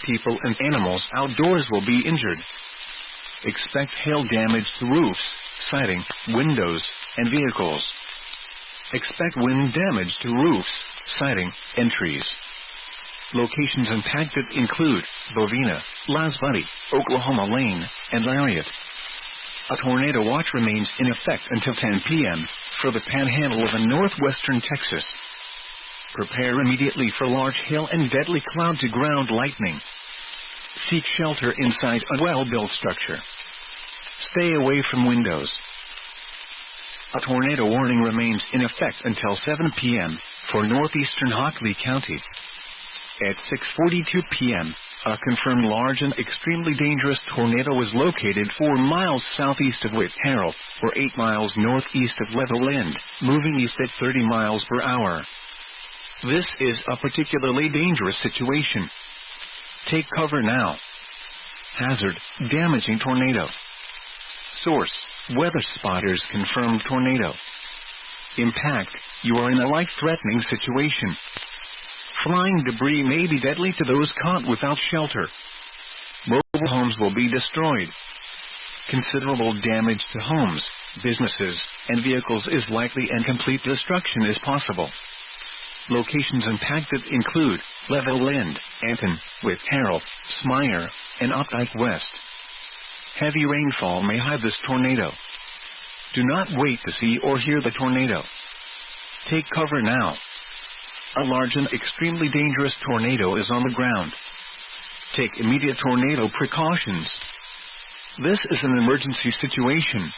people and animals outdoors will be injured. Expect hail damage to roofs, siding, windows, and vehicles. Expect wind damage to roofs, siding, and trees. Locations impacted include Bovina, Las Bunny, Oklahoma Lane, and Lariat. A tornado watch remains in effect until 10 p.m. for the panhandle of northwestern Texas. Prepare immediately for large hail and deadly cloud-to-ground lightning. Seek shelter inside a well-built structure. Stay away from windows. A tornado warning remains in effect until 7 p.m. for northeastern Hockley County. At 6:42 p.m., a confirmed large and extremely dangerous tornado was located 4 miles southeast of Whit Harrell, or 8 miles northeast of Level End, moving east at 30 miles per hour. This is a particularly dangerous situation. Take cover now. Hazard: damaging tornado. Source: Weather Spotters confirmed tornado. Impact: you are in a life-threatening situation. Flying debris may be deadly to those caught without shelter. Mobile homes will be destroyed. Considerable damage to homes, businesses, and vehicles is likely, and complete destruction is possible. Locations impacted include Level End, Anton, Whit Harrell, Smyre, and Opdyke West. Heavy rainfall may hide this tornado. Do not wait to see or hear the tornado. Take cover now. A large and extremely dangerous tornado is on the ground. Take immediate tornado precautions. This is an emergency situation.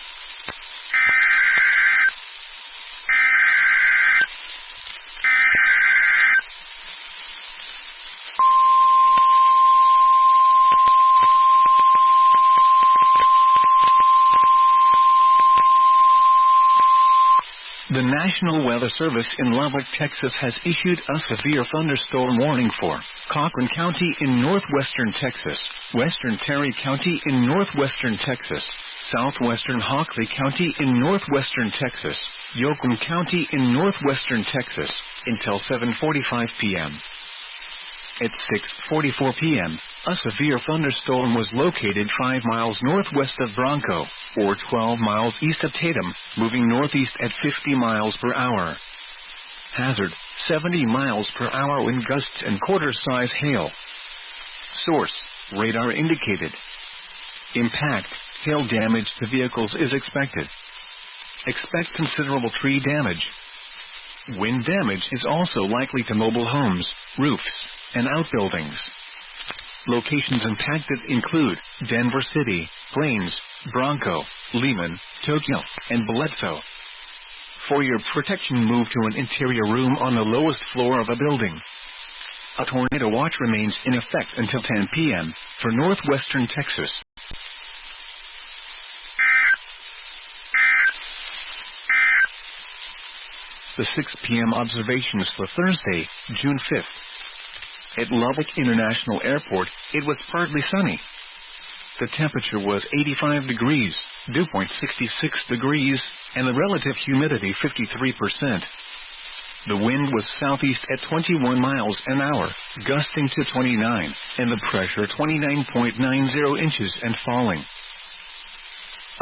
The National Weather Service in Lubbock, Texas has issued a severe thunderstorm warning for Cochran County in northwestern Texas, western Terry County in northwestern Texas, southwestern Hockley County in northwestern Texas, Yoakum County in northwestern Texas, until 7:45 p.m. At 6:44 p.m., a severe thunderstorm was located 5 miles northwest of Bronco, or 12 miles east of Tatum, moving northeast at 50 miles per hour. Hazard: 70 miles per hour wind gusts and quarter-size hail. Source: radar indicated. Impact: hail damage to vehicles is expected. Expect considerable tree damage. Wind damage is also likely to mobile homes, roofs, and outbuildings. Locations impacted include Denver City, Plains, Bronco, Lehman, Tokyo, and Bledsoe. For your protection, move to an interior room on the lowest floor of a building. A tornado watch remains in effect until 10 p.m. for northwestern Texas. The 6 p.m. observations for Thursday, June 5th. At Lubbock International Airport, it was partly sunny. The temperature was 85 degrees, dew point 66 degrees, and the relative humidity 53%. The wind was southeast at 21 miles an hour, gusting to 29, and the pressure 29.90 inches and falling.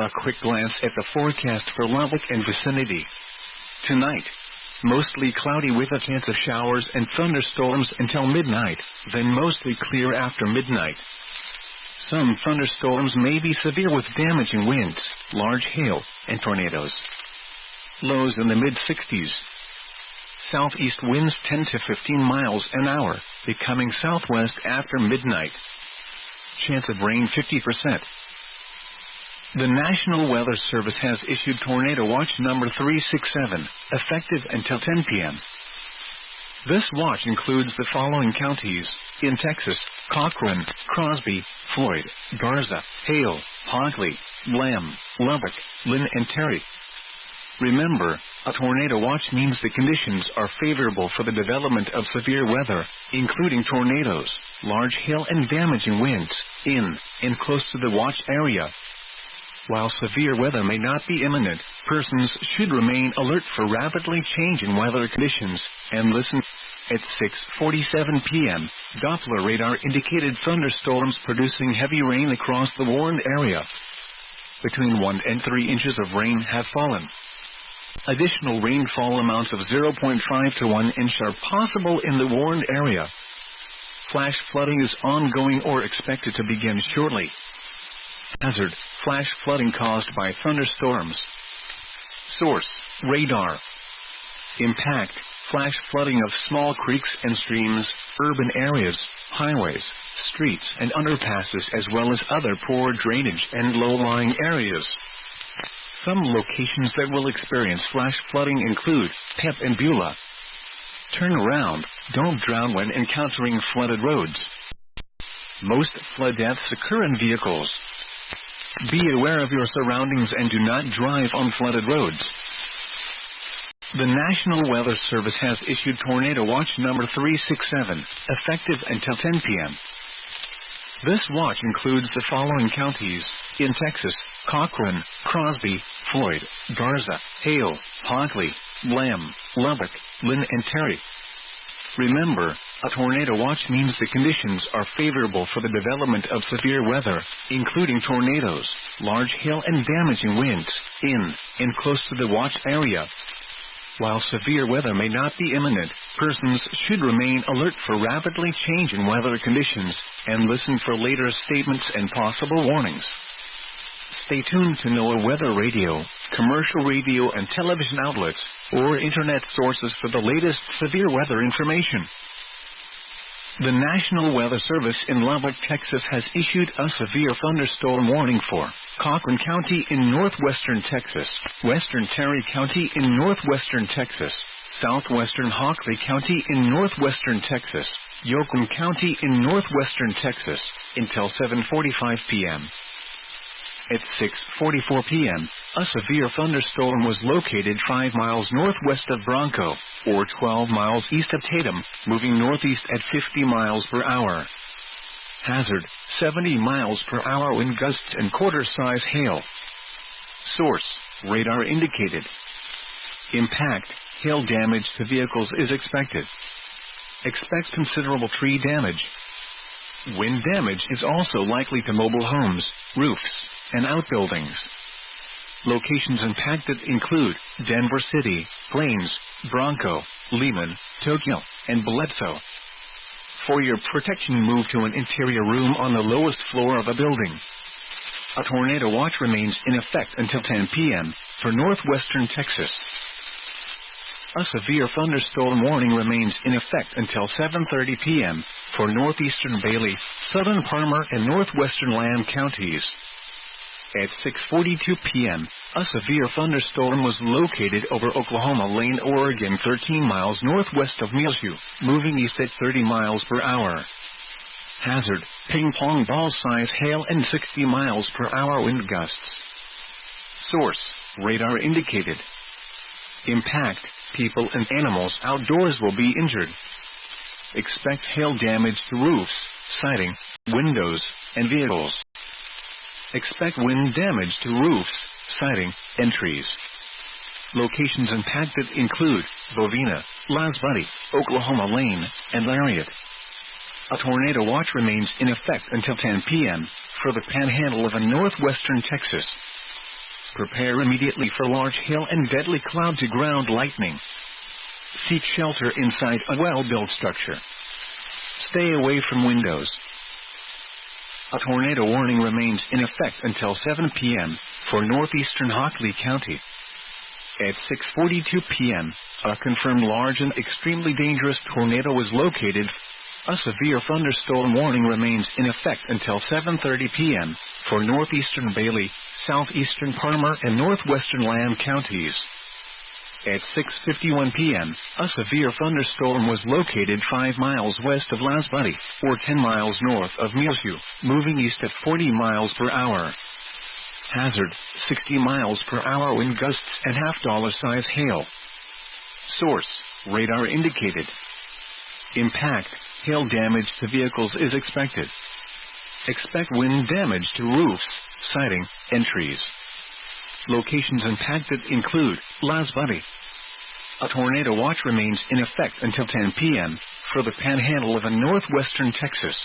A quick glance at the forecast for Lubbock and vicinity. Tonight, mostly cloudy with a chance of showers and thunderstorms until midnight, then mostly clear after midnight. Some thunderstorms may be severe with damaging winds, large hail, and tornadoes. Lows in the mid-60s. Southeast winds 10 to 15 miles an hour, becoming southwest after midnight. Chance of rain 50%. The National Weather Service has issued Tornado Watch number 367, effective until 10 p.m. This watch includes the following counties in Texas: Cochran, Crosby, Floyd, Garza, Hale, Hockley, Lamb, Lubbock, Lynn, and Terry. Remember, a tornado watch means the conditions are favorable for the development of severe weather, including tornadoes, large hail, and damaging winds, in and close to the watch area. While severe weather may not be imminent, persons should remain alert for rapidly changing weather conditions and listen At 6:47 p.m., Doppler radar indicated thunderstorms producing heavy rain across the warned area. Between 1 and 3 inches of rain have fallen. Additional rainfall amounts of 0.5 to 1 inch are possible in the warned area. Flash flooding is ongoing or expected to begin shortly. Hazard: flash flooding caused by thunderstorms. Source: radar. Impact: flash flooding of small creeks and streams, urban areas, highways, streets and underpasses, as well as other poor drainage and low-lying areas. Some locations that will experience flash flooding include Pep and Beulah. Turn around, don't drown when encountering flooded roads. Most flood deaths occur in vehicles. Be aware of your surroundings and do not drive on flooded roads. The National Weather Service has issued Tornado Watch number 367, effective until 10 p.m. This watch includes the following counties in Texas: Cochran, Crosby, Floyd, Garza, Hale, Hockley, Lamb, Lubbock, Lynn and Terry. Remember, a tornado watch means the conditions are favorable for the development of severe weather, including tornadoes, large hail and damaging winds, in and close to the watch area. While severe weather may not be imminent, persons should remain alert for rapidly changing weather conditions and listen for later statements and possible warnings. Stay tuned to NOAA weather radio, commercial radio and television outlets, or internet sources for the latest severe weather information. The National Weather Service in Lubbock, Texas has issued a severe thunderstorm warning for Cochran County in northwestern Texas, western Terry County in northwestern Texas, southwestern Hockley County in northwestern Texas, Yoakum County in northwestern Texas, until 7:45 p.m. At 6:44 p.m., a severe thunderstorm was located 5 miles northwest of Bronco, or 12 miles east of Tatum, moving northeast at 50 miles per hour. Hazard: 70 miles per hour wind gusts and quarter-size hail. Source: radar indicated. Impact: hail damage to vehicles is expected. Expect considerable tree damage. Wind damage is also likely to mobile homes, roofs, and outbuildings. Locations impacted include Denver City, Plains, Bronco, Lehman, Tokyo, and Bledsoe. For your protection, move to an interior room on the lowest floor of a building. A tornado watch remains in effect until 10 p.m. for northwestern Texas. A severe thunderstorm warning remains in effect until 7:30 p.m. for northeastern Bailey, southern Palmer, and northwestern Lamb counties. At 6:42 p.m., a severe thunderstorm was located over Oklahoma Lane, Oregon, 13 miles northwest of Muleshoe, moving east at 30 miles per hour. Hazard: ping-pong ball-size hail and 60 miles per hour wind gusts. Source: radar indicated. Impact: people and animals outdoors will be injured. Expect hail damage to roofs, siding, windows, and vehicles. Expect wind damage to roofs, siding, and trees. Locations impacted include Bovina, Laz Buddy, Oklahoma Lane, and Lariat. A tornado watch remains in effect until 10 p.m. for the panhandle of northwestern Texas. Prepare immediately for large hail and deadly cloud-to-ground lightning. Seek shelter inside a well-built structure. Stay away from windows. A tornado warning remains in effect until 7 p.m. for northeastern Hockley County. At 6:42 p.m., a confirmed large and extremely dangerous tornado was located. A severe thunderstorm warning remains in effect until 7:30 p.m. for northeastern Bailey, southeastern Palmer, and northwestern Lamb counties. At 6:51 p.m., a severe thunderstorm was located 5 miles west of Laz Buddy, or 10 miles north of Muleshoe, moving east at 40 miles per hour. Hazard: 60 miles per hour wind gusts and half-dollar-size hail. Source: radar indicated. Impact: hail damage to vehicles is expected. Expect wind damage to roofs, siding, and trees. Locations impacted include Laz Buddy, A tornado watch remains in effect until 10 p.m. for the panhandle of northwestern Texas.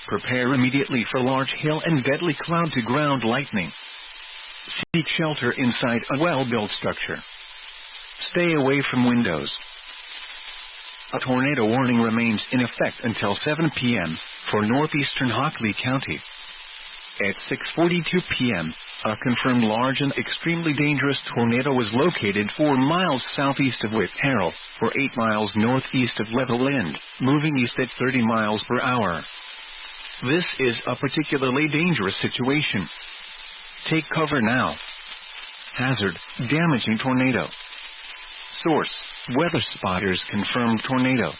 Prepare immediately for large hail and deadly cloud-to-ground lightning. Seek shelter inside a well-built structure. Stay away from windows. A tornado warning remains in effect until 7 p.m. for northeastern Hockley County. At 6:42 p.m., a confirmed large and extremely dangerous tornado was located 4 miles southeast of Whitehall, or 8 miles northeast of Levelland, moving east at 30 miles per hour. This is a particularly dangerous situation. Take cover now. Hazard: damaging tornado. Source: Weather Spotters confirmed tornado.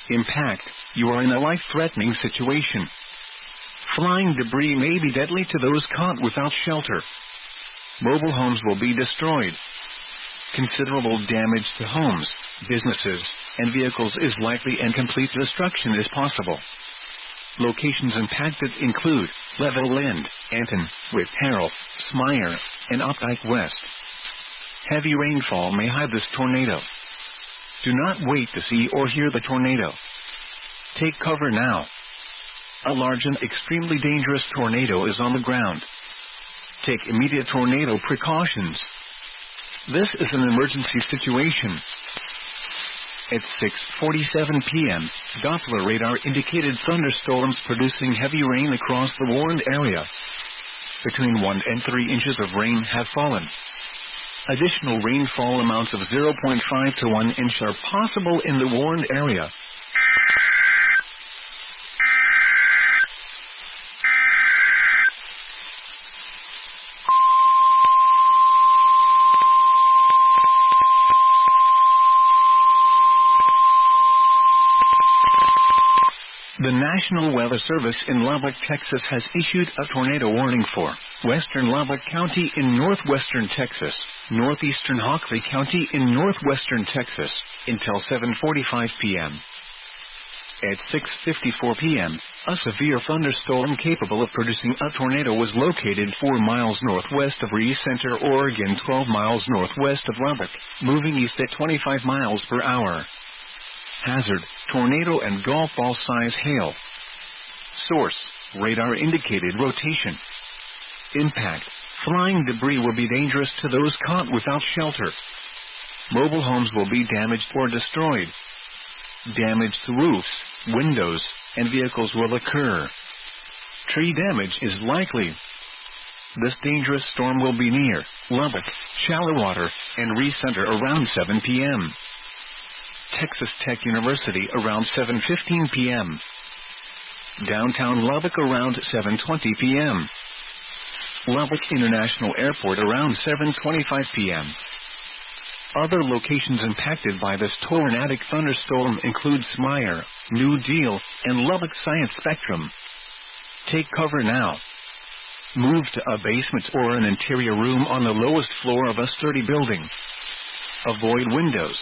Impact: you are in a life-threatening situation. Flying debris may be deadly to those caught without shelter. Mobile homes will be destroyed. Considerable damage to homes, businesses, and vehicles is likely, and complete destruction is possible. Locations impacted include Levelland, Anton, Whitehall, Smyre, and Opdyke West. Heavy rainfall may hide this tornado. Do not wait to see or hear the tornado. Take cover now. A large and extremely dangerous tornado is on the ground. Take immediate tornado precautions. This is an emergency situation. At 6:47 p.m., Doppler radar indicated thunderstorms producing heavy rain across the warned area. Between 1 and 3 inches of rain have fallen. Additional rainfall amounts of 0.5 to 1 inch are possible in the warned area. The National Weather Service in Lubbock, Texas has issued a tornado warning for western Lubbock County in northwestern Texas, northeastern Hockley County in northwestern Texas, until 7:45 p.m. At 6:54 p.m., a severe thunderstorm capable of producing a tornado was located 4 miles northwest of Reese Center, Oregon, 12 miles northwest of Lubbock, moving east at 25 miles per hour. Hazard: tornado and golf ball size hail. Source: radar indicated rotation. Impact: flying debris will be dangerous to those caught without shelter. Mobile homes will be damaged or destroyed. Damage to roofs, windows, and vehicles will occur. Tree damage is likely. This dangerous storm will be near Lubbock, Shallowater, and Reese Center around 7 p.m. Texas Tech University around 7:15 p.m. Downtown Lubbock around 7:20 p.m. Lubbock International Airport around 7:25 p.m. Other locations impacted by this tornadic thunderstorm include Smyre, New Deal, and Lubbock Science Spectrum. Take cover now. Move to a basement or an interior room on the lowest floor of a sturdy building. Avoid windows.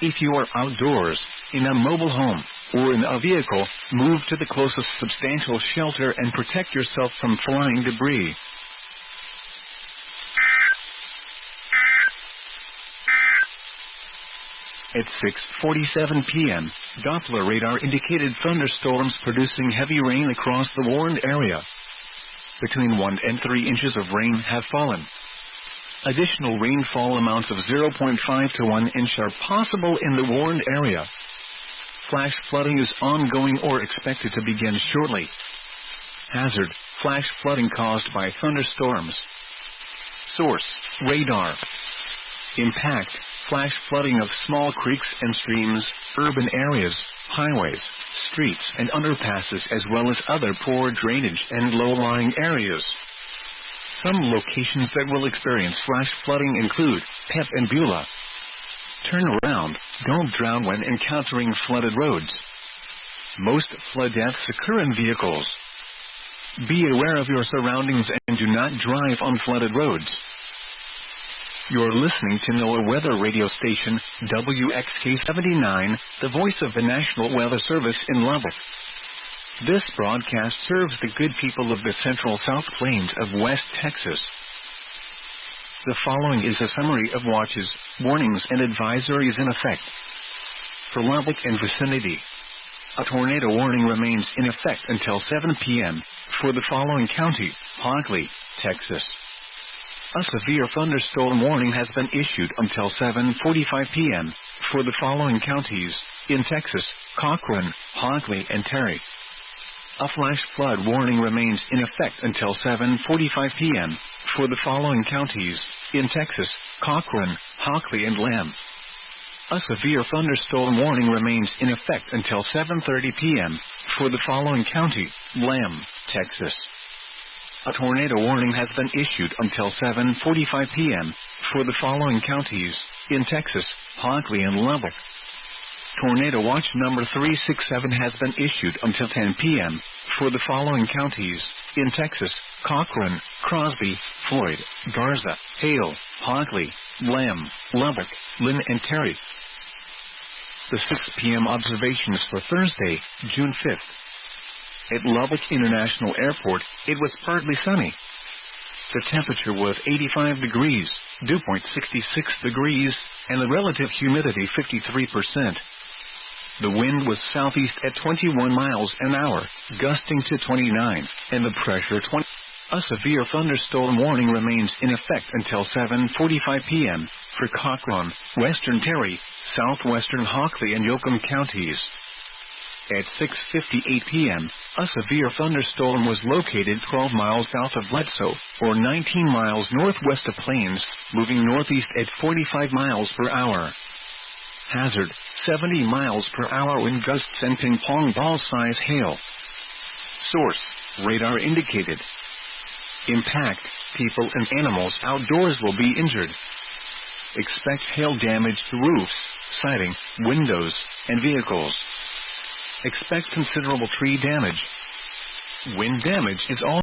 If you are outdoors, in a mobile home, or in a vehicle, move to the closest substantial shelter and protect yourself from flying debris. At 6:47 p.m., Doppler radar indicated thunderstorms producing heavy rain across the warned area. Between 1 and 3 inches of rain have fallen. Additional rainfall amounts of 0.5 to 1 inch are possible in the warned area. Flash flooding is ongoing or expected to begin shortly. Hazard: flash flooding caused by thunderstorms. Source: radar. Impact: flash flooding of small creeks and streams, urban areas, highways, streets and underpasses, as well as other poor drainage and low-lying areas. Some locations that will experience flash flooding include Pep and Beulah. Turn around. Don't drown when encountering flooded roads. Most flood deaths occur in vehicles. Be aware of your surroundings and do not drive on flooded roads. You're listening to NOAA Weather Radio Station, WXK-79, the voice of the National Weather Service in Lubbock. This broadcast serves the good people of the Central South Plains of West Texas. The following is a summary of watches, warnings, and advisories in effect. For Lubbock and vicinity, a tornado warning remains in effect until 7 p.m. For the following county, Hockley, Texas, a severe thunderstorm warning has been issued until 7:45 p.m. For the following counties, in Texas, Cochran, Hockley, and Terry, a flash flood warning remains in effect until 7:45 p.m. For the following counties, in Texas, Cochran, Hockley, and Lamb, a severe thunderstorm warning remains in effect until 7:30 p.m. For the following county, Lamb, Texas, a tornado warning has been issued until 7:45 p.m. For the following counties, in Texas, Hockley, and Lubbock, tornado watch number 367 has been issued until 10 p.m. For the following counties, in Texas, Cochran, Crosby, Floyd, Garza, Hale, Hockley, Lamb, Lubbock, Lynn, and Terry. The 6 p.m. observations for Thursday, June 5th. At Lubbock International Airport, it was partly sunny. The temperature was 85 degrees, dew point 66 degrees, and the relative humidity 53%. The wind was southeast at 21 miles an hour, gusting to 29, and the pressure 20. A severe thunderstorm warning remains in effect until 7:45 p.m. for Cochran, Western Terry, southwestern Hockley, and Yoakum counties. At 6:58 p.m., a severe thunderstorm was located 12 miles south of Bledsoe, or 19 miles northwest of Plains, moving northeast at 45 miles per hour. Hazard, 70 miles per hour wind gusts and ping-pong ball size hail. Source, radar indicated. Impact, people and animals outdoors will be injured. Expect hail damage to roofs, siding, windows, and vehicles. Expect considerable tree damage. Wind damage is all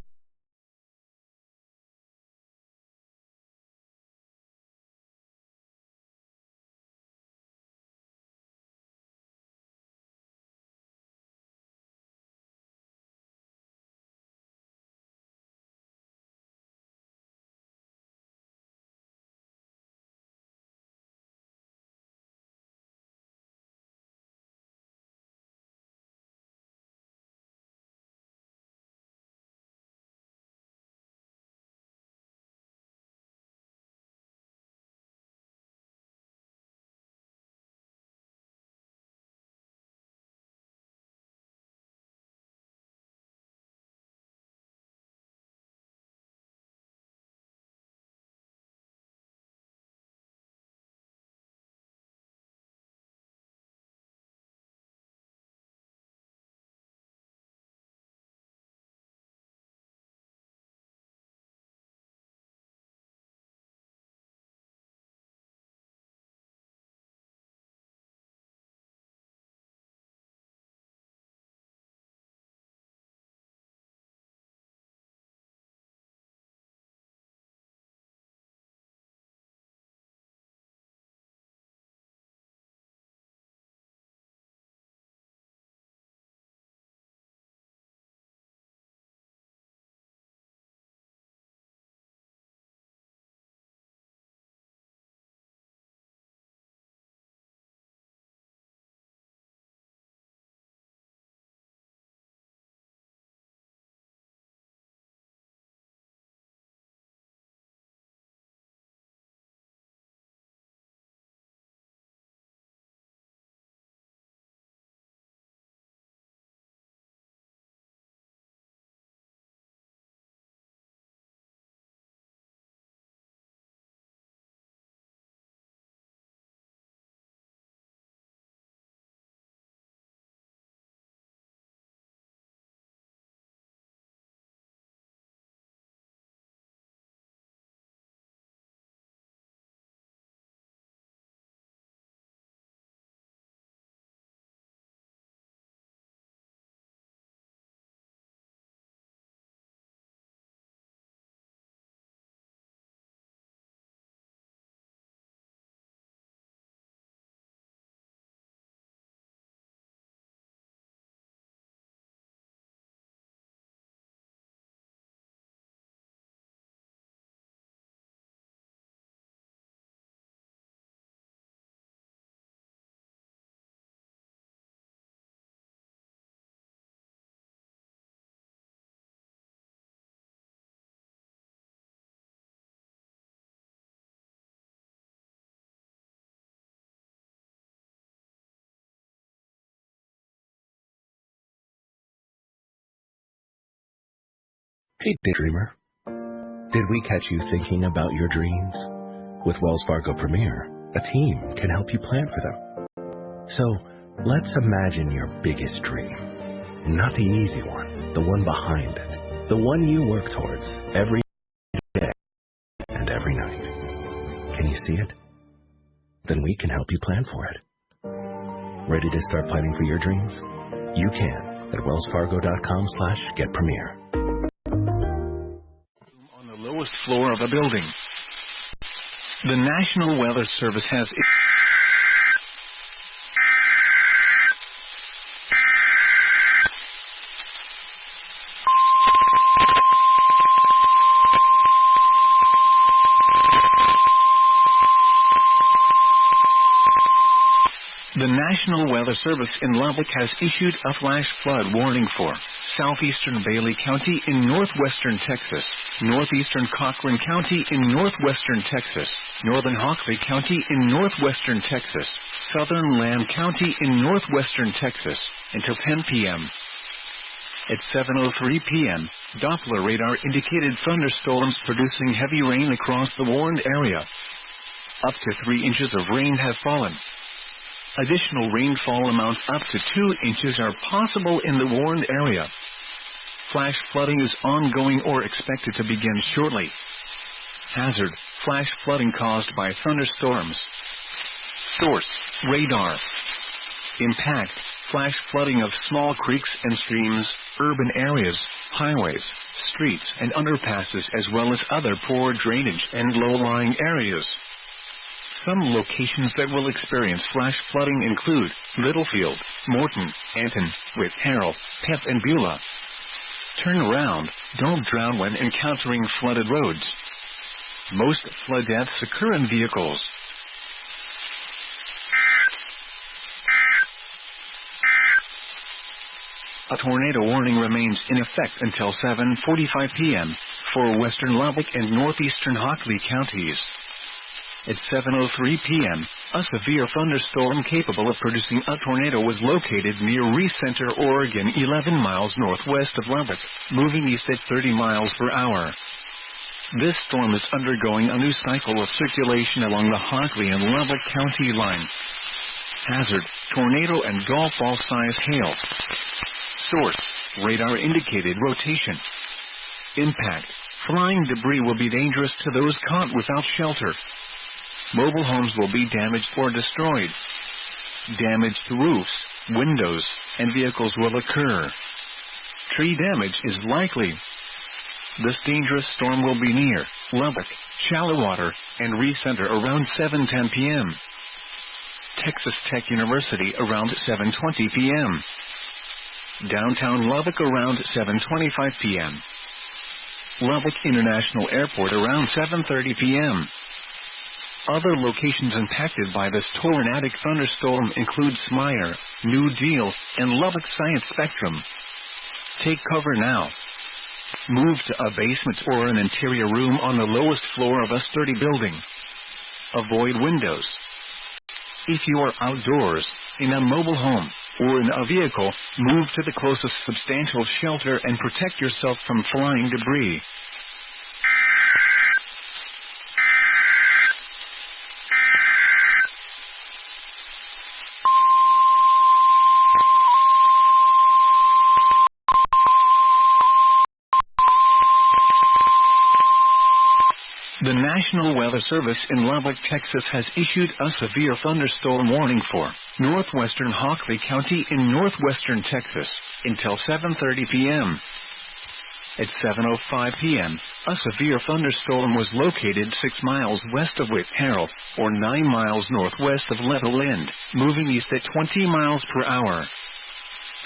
Hey, daydreamer. Did we catch you thinking about your dreams? With Wells Fargo Premier, a team can help you plan for them. So, let's imagine your biggest dream. Not the easy one, the one behind it. The one you work towards every day and every night. Can you see it? Then we can help you plan for it. Ready to start planning for your dreams? You can at wellsfargo.com/getpremier. On the lowest floor of a building. The National Weather Service has The National Weather Service in Lubbock has issued a flash flood warning for southeastern Bailey County in northwestern Texas, northeastern Cochran County in northwestern Texas, northern Hockley County in northwestern Texas, southern Lamb County in northwestern Texas, until 10 p.m. At 7:03 p.m., Doppler radar indicated thunderstorms producing heavy rain across the warned area. Up to 3 inches of rain have fallen. Additional rainfall amounts up to 2 inches are possible in the warned area. Flash flooding is ongoing or expected to begin shortly. Hazard: flash flooding caused by thunderstorms. Source: radar. Impact: flash flooding of small creeks and streams, urban areas, highways, streets and underpasses, as well as other poor drainage and low-lying areas. Some locations that will experience flash flooding include Littlefield, Morton, Anton, Whit Harrell, Pep and Beulah. Turn around, don't drown when encountering flooded roads. Most flood deaths occur in vehicles. A tornado warning remains in effect until 7:45 p.m. for western Lubbock and northeastern Hockley counties. At 7:03 p.m., a severe thunderstorm capable of producing a tornado was located near Recenter, Oregon, 11 miles northwest of Lubbock, moving east at 30 miles per hour. This storm is undergoing a new cycle of circulation along the Hockley and Lubbock county line. Hazard: tornado and golf ball size hail. Source: radar indicated rotation. Impact: flying debris will be dangerous to those caught without shelter. Mobile homes will be damaged or destroyed. Damage to roofs, windows, and vehicles will occur. Tree damage is likely. This dangerous storm will be near Lubbock, Shallowater, and Recenter around 7:10 p.m. Texas Tech University around 7:20 p.m. Downtown Lubbock around 7:25 p.m. Lubbock International Airport around 7:30 p.m. Other locations impacted by this tornadic thunderstorm include Smyer, New Deal, and Lubbock Science Spectrum. Take cover now. Move to a basement or an interior room on the lowest floor of a sturdy building. Avoid windows. If you are outdoors, in a mobile home, or in a vehicle, move to the closest substantial shelter and protect yourself from flying debris. The National Weather Service in Lubbock, Texas has issued a severe thunderstorm warning for northwestern Hockley County in northwestern Texas until 7:30 p.m. At 7:05 p.m., a severe thunderstorm was located 6 miles west of Whit Harrell, or 9 miles northwest of Little End, moving east at 20 miles per hour.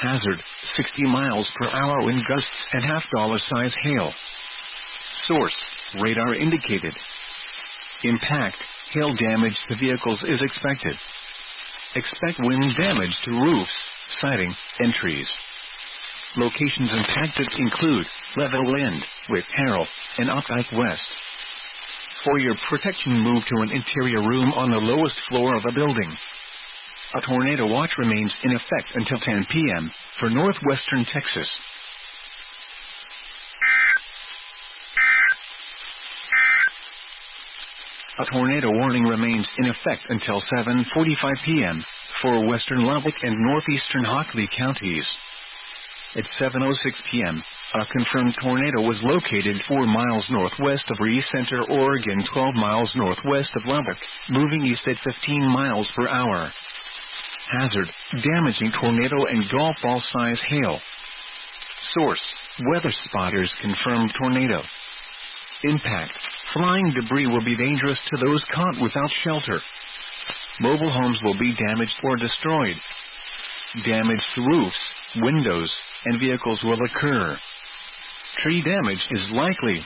Hazard: 60 miles per hour wind gusts and half-dollar size hail. Source: radar indicated. Impact: hail damage to vehicles is expected. Expect wind damage to roofs, siding, and trees. Locations impacted include Level End, Whit Harrell, and Updike West. For your protection, move to an interior room on the lowest floor of a building. A tornado watch remains in effect until 10 p.m. for northwestern Texas. A tornado warning remains in effect until 7:45 p.m. for western Lubbock and northeastern Hockley counties. At 7:06 p.m., a confirmed tornado was located 4 miles northwest of Reese Center, Oregon, 12 miles northwest of Lubbock, moving east at 15 miles per hour. Hazard: damaging tornado and golf ball size hail. Source: weather spotters confirmed tornado. Impact: flying debris will be dangerous to those caught without shelter. Mobile homes will be damaged or destroyed. Damage to roofs, windows, and vehicles will occur. Tree damage is likely.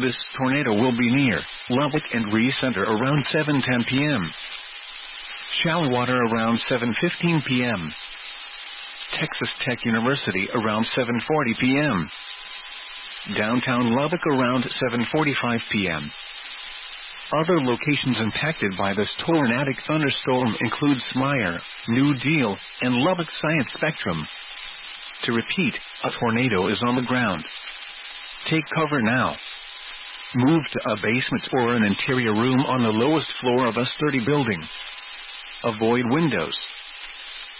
This tornado will be near Lubbock and Reese Center around 7:10 p.m. Shallow water around 7:15 p.m. Texas Tech University around 7:40 p.m. Downtown Lubbock around 7:45 p.m. Other locations impacted by this tornadic thunderstorm include Smyre, New Deal, and Lubbock Science Spectrum. To repeat, a tornado is on the ground. Take cover now. Move to a basement or an interior room on the lowest floor of a sturdy building. Avoid windows.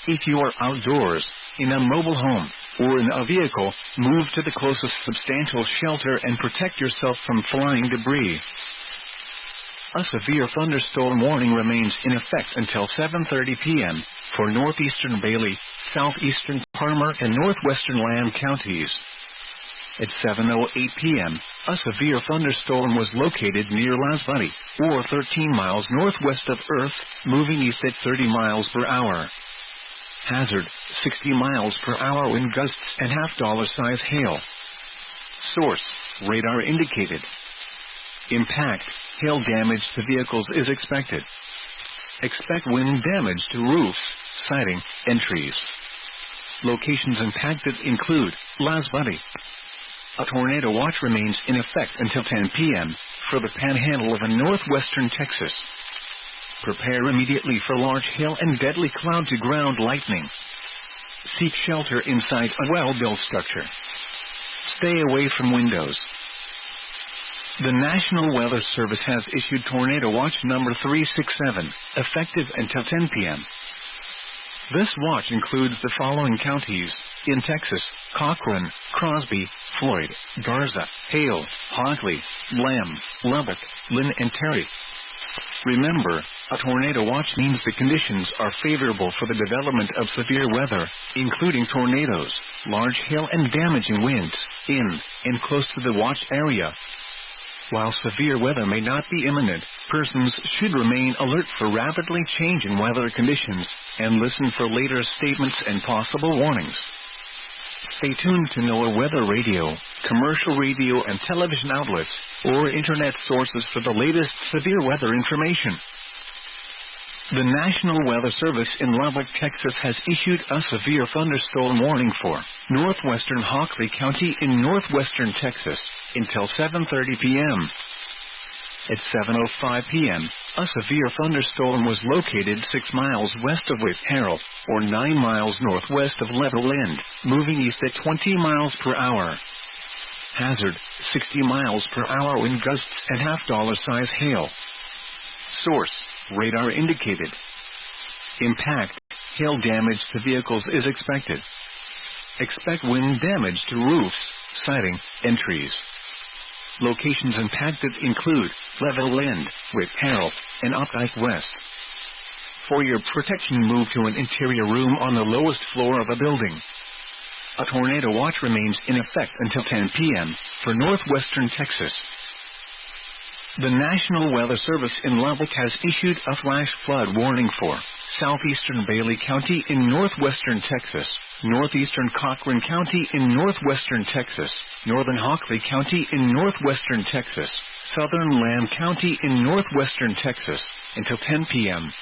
If you are outdoors, in a mobile home, or in a vehicle, move to the closest substantial shelter and protect yourself from flying debris. A severe thunderstorm warning remains in effect until 7:30 p.m. for northeastern Bailey, southeastern Parmer, and northwestern Lamb counties. At 7:08 p.m., a severe thunderstorm was located near Lasbury, or 13 miles northwest of Earth, moving east at 30 miles per hour. Hazard: 60 miles per hour wind gusts and $half-size hail. Source: radar indicated. Impact: hail damage to vehicles is expected. Expect wind damage to roofs, siding, and trees. Locations impacted include Lasbury. A tornado watch remains in effect until 10 p.m. for the panhandle of northwestern Texas. Prepare immediately for large hail and deadly cloud-to-ground lightning. Seek shelter inside a well-built structure. Stay away from windows. The National Weather Service has issued Tornado Watch number 367, effective until 10 p.m. This watch includes the following counties in Texas: Cochran, Crosby, Floyd, Garza, Hale, Hockley, Lamb, Lubbock, Lynn, and Terry. Remember, a tornado watch means the conditions are favorable for the development of severe weather, including tornadoes, large hail, and damaging winds, in and close to the watch area. While severe weather may not be imminent, persons should remain alert for rapidly changing weather conditions and listen for later statements and possible warnings. Stay tuned to NOAA Weather Radio, commercial radio and television outlets, or internet sources for the latest severe weather information. The National Weather Service in Lubbock, Texas has issued a severe thunderstorm warning for northwestern Hockley County in northwestern Texas until 7:30 p.m. At 7:05 p.m., a severe thunderstorm was located 6 miles west of Whit Harrell, or 9 miles northwest of Levelland, moving east at 20 miles per hour. Hazard: 60 miles per hour wind gusts and $half-size hail. Source: radar indicated. Impact: hail damage to vehicles is expected. Expect wind damage to roofs, siding, and trees. Locations impacted include Levelland, Whit Harrell, and Updike West. For your protection, move to an interior room on the lowest floor of a building. A tornado watch remains in effect until 10 p.m. for northwestern Texas. The National Weather Service in Lubbock has issued a flash flood warning for southeastern Bailey County in northwestern Texas, northeastern Cochran County in northwestern Texas, northern Hockley County in northwestern Texas, southern Lamb County in northwestern Texas, until 10 p.m.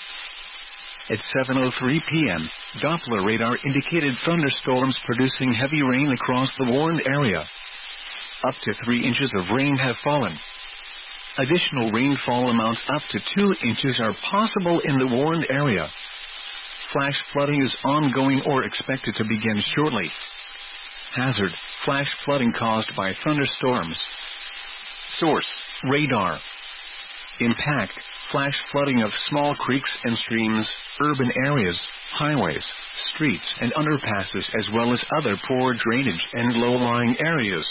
At 7:03 p.m., Doppler radar indicated thunderstorms producing heavy rain across the warned area. Up to 3 inches of rain have fallen. Additional rainfall amounts up to 2 inches are possible in the warned area. Flash flooding is ongoing or expected to begin shortly. Hazard: flash flooding caused by thunderstorms. Source: radar. impact, flash flooding of small creeks and streams, urban areas, highways, streets and underpasses, as well as other poor drainage and low-lying areas.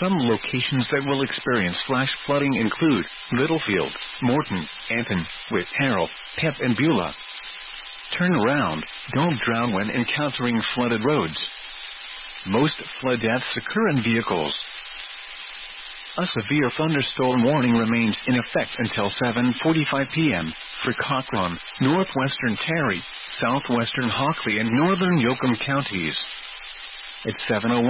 Some locations that will experience flash flooding include Littlefield, Morton, Anton, Witt, Harrell, Pep and Beulah. Turn around, don't drown when encountering flooded roads. Most flood deaths occur in vehicles. A severe thunderstorm warning remains in effect until 7:45 p.m. for Cochran, northwestern Terry, southwestern Hockley and northern Yoakum counties. At 7:01